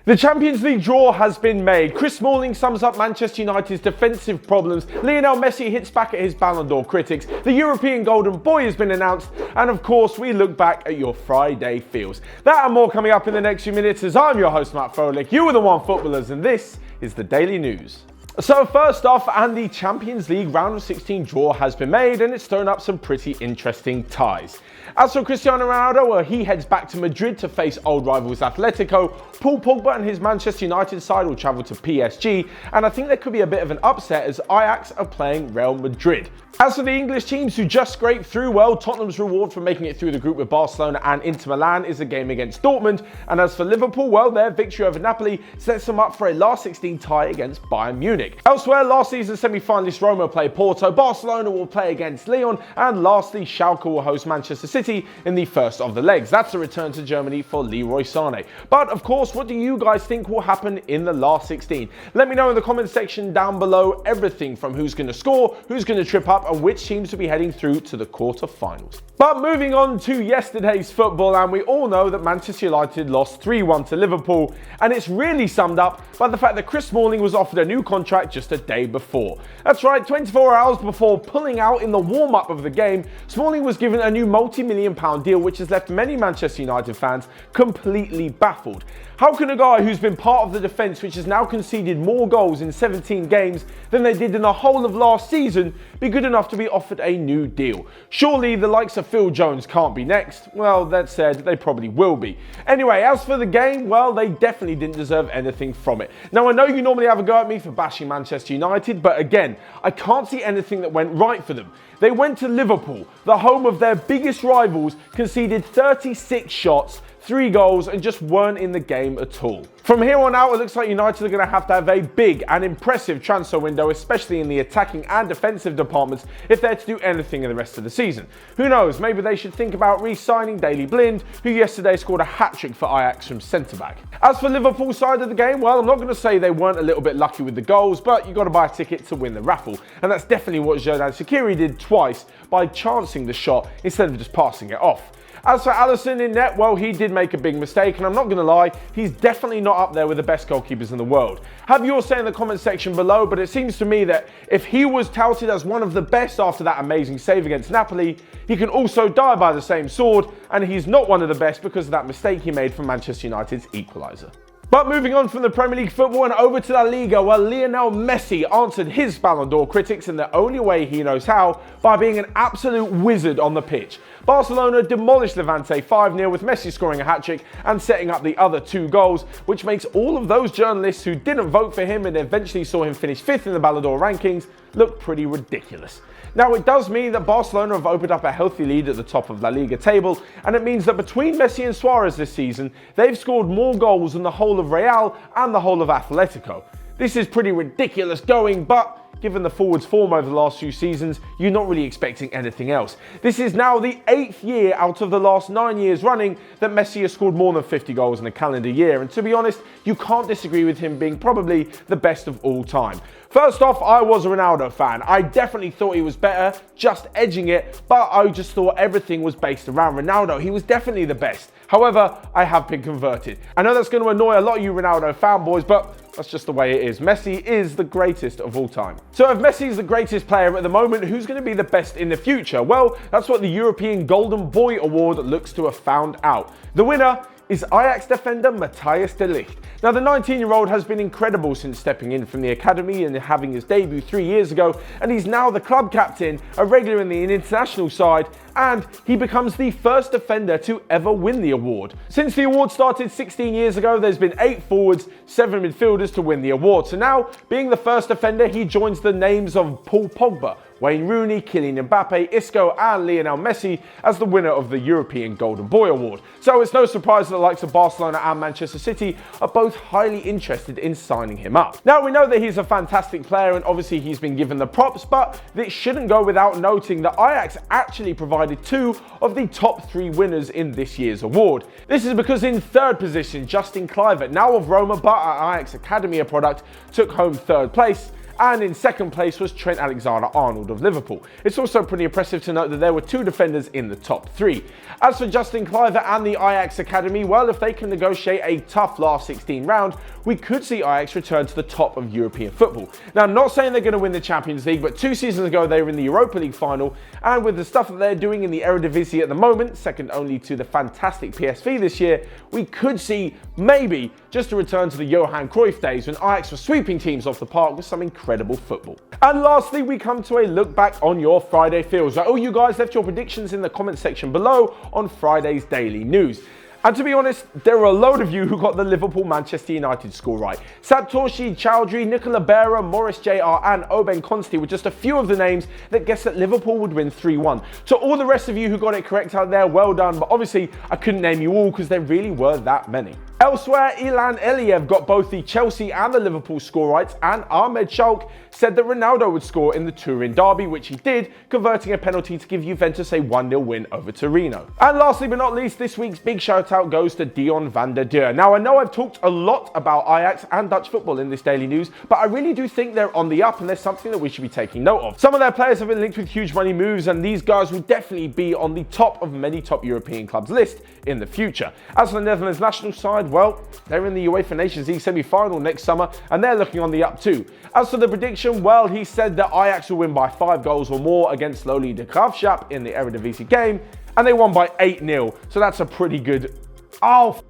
The Champions League draw has been made. Chris Smalling sums up Manchester United's defensive problems. Lionel Messi hits back at his Balon Dor critics. The European Golden Boy has been announced. And of course, we look back at your Friday feels. That and more coming up in the next few minutes as I'm your host, Matt Froelich. You are the One Footballers, and this is the Daily News. So first off, and the Champions League round of 16 draw has been made, and it's thrown up some pretty interesting ties. As for Cristiano Ronaldo, well, he heads back to Madrid to face old rivals Atletico. Paul Pogba and his Manchester United side will travel to PSG, and I think there could be a bit of an upset as Ajax are playing Real Madrid. As for the English teams who just scraped through, well, Tottenham's reward for making it through the group with Barcelona and Inter Milan is a game against Dortmund, and as for Liverpool, well, their victory over Napoli sets them up for a last 16 tie against Bayern Munich. Elsewhere, last season semi-finalist Roma play Porto, Barcelona will play against Lyon, and lastly, Schalke will host Manchester City in the first of the legs. That's a return to Germany for Leroy Sané. But of course, what do you guys think will happen in the last 16? Let me know in the comment section down below everything from who's going to score, who's going to trip up, and which teams will be heading through to the quarter-finals. But moving on to yesterday's football, and we all know that Manchester United lost 3-1 to Liverpool, and it's really summed up by the fact that Chris Smalling was offered a new contract just a day before. That's right, 24 hours before pulling out in the warm-up of the game, Smalling was given a new multi-million-pound deal, which has left many Manchester United fans completely baffled. How can a guy who's been part of the defence, which has now conceded more goals in 17 games than they did in the whole of last season, be good enough to be offered a new deal? Surely the likes of Phil Jones can't be next. Well, that said, they probably will be. Anyway, as for the game, well, they definitely didn't deserve anything from it. Now, I know you normally have a go at me for bashing Manchester United, but again, I can't see anything that went right for them. They went to Liverpool, the home of their biggest rivals, conceded 36 shots, 3 goals, and just weren't in the game at all. From here on out, it looks like United are going to have a big and impressive transfer window, especially in the attacking and defensive departments, if they're to do anything in the rest of the season. Who knows, maybe they should think about re-signing Daley Blind, who yesterday scored a hat-trick for Ajax from centre-back. As for Liverpool's side of the game, well, I'm not going to say they weren't a little bit lucky with the goals, but you've got to buy a ticket to win the raffle. And that's definitely what Xherdan Shaqiri did twice by chancing the shot instead of just passing it off. As for Alisson in net, well, he did make a big mistake, and I'm not going to lie, he's definitely not up there with the best goalkeepers in the world. Have your say in the comment section below, but it seems to me that if he was touted as one of the best after that amazing save against Napoli, he can also die by the same sword, and he's not one of the best because of that mistake he made from Manchester United's equaliser. But moving on from the Premier League football and over to La Liga, where Lionel Messi answered his Balon Dor critics in the only way he knows how, by being an absolute wizard on the pitch. Barcelona demolished Levante 5-0 with Messi scoring a hat-trick and setting up the other 2 goals, which makes all of those journalists who didn't vote for him and eventually saw him finish 5th in the Balon Dor rankings look pretty ridiculous. Now, it does mean that Barcelona have opened up a healthy lead at the top of La Liga table, and it means that between Messi and Suarez this season, they've scored more goals than the whole of Real and the whole of Atletico. This is pretty ridiculous going, but given the forwards' form over the last few seasons, you're not really expecting anything else. This is now the 8th year out of the last 9 years running that Messi has scored more than 50 goals in a calendar year, and to be honest, you can't disagree with him being probably the best of all time. First off, I was a Ronaldo fan. I definitely thought he was better, just edging it, but I just thought everything was based around Ronaldo. He was definitely the best. However, I have been converted. I know that's going to annoy a lot of you Ronaldo fanboys, but that's just the way it is. Messi is the greatest of all time. So if Messi is the greatest player at the moment, who's going to be the best in the future? Well, that's what the European Golden Boy Award looks to have found out. The winner is Ajax defender Matthijs de Ligt. Now, the 19-year-old has been incredible since stepping in from the academy and having his debut 3 years ago, and he's now the club captain, a regular in the international side, and he becomes the first defender to ever win the award. Since the award started 16 years ago, there's been 8 forwards, 7 midfielders to win the award. So now, being the first defender, he joins the names of Paul Pogba, Wayne Rooney, Kylian Mbappe, Isco and Lionel Messi as the winner of the European Golden Boy Award. So it's no surprise that the likes of Barcelona and Manchester City are both highly interested in signing him up. Now, we know that he's a fantastic player and obviously he's been given the props, but it shouldn't go without noting that Ajax actually provided 2 of the top 3 winners in this year's award. This is because in 3rd position, Justin Kluivert, now of Roma but an Ajax Academy product, took home 3rd place. and in second place was Trent Alexander-Arnold of Liverpool. It's also pretty impressive to note that there were 2 defenders in the top 3. As for Justin Kluivert and the Ajax Academy, well, if they can negotiate a tough last 16 round, we could see Ajax return to the top of European football. Now, I'm not saying they're going to win the Champions League, but 2 seasons ago they were in the Europa League final, and with the stuff that they're doing in the Eredivisie at the moment, second only to the fantastic PSV this year, we could see maybe just a return to the Johan Cruyff days when Ajax were sweeping teams off the park with some incredible football. And lastly, we come to a look back on your Friday feels. All you guys left your predictions in the comment section below on Friday's daily news. And to be honest, there were a load of you who got the Liverpool-Manchester United score right. Satoshi Chowdhury, Nicola Berra, Morris JR and Oben Consti were just a few of the names that guessed that Liverpool would win 3-1. To all the rest of you who got it correct out there, well done, but obviously I couldn't name you all because there really were that many. Elsewhere, Ilan Eliev got both the Chelsea and the Liverpool score rights, and Ahmed Schalke said that Ronaldo would score in the Turin derby, which he did, converting a penalty to give Juventus a 1-0 win over Torino. And lastly but not least, this week's big shout out goes to Dion van der Deur. Now, I know I've talked a lot about Ajax and Dutch football in this daily news, but I really do think they're on the up and there's something that we should be taking note of. Some of their players have been linked with huge money moves, and these guys will definitely be on the top of many top European clubs' list in the future. As for the Netherlands national side, well, they're in the UEFA Nations League semi-final next summer and they're looking on the up too. As for the prediction, well, he said that Ajax will win by 5 goals or more against Loli de Graafschap in the Eredivisie game, and they won by 8-0, so that's a pretty good off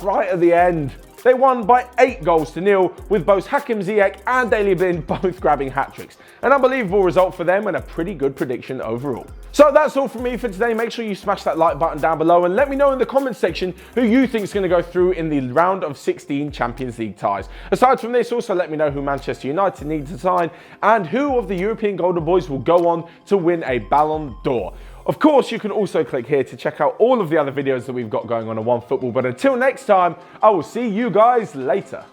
right at the end. They won by 8 goals to 0, with both Hakim Ziyech and Daley Blind both grabbing hat-tricks. An unbelievable result for them and a pretty good prediction overall. So that's all from me for today. Make sure you smash that like button down below and let me know in the comments section who you think is going to go through in the round of 16 Champions League ties. Aside from this, also let me know who Manchester United need to sign and who of the European Golden Boys will go on to win a Balon d'Or. Of course, you can also click here to check out all of the other videos that we've got going on Onefootball. But until next time, I will see you guys later.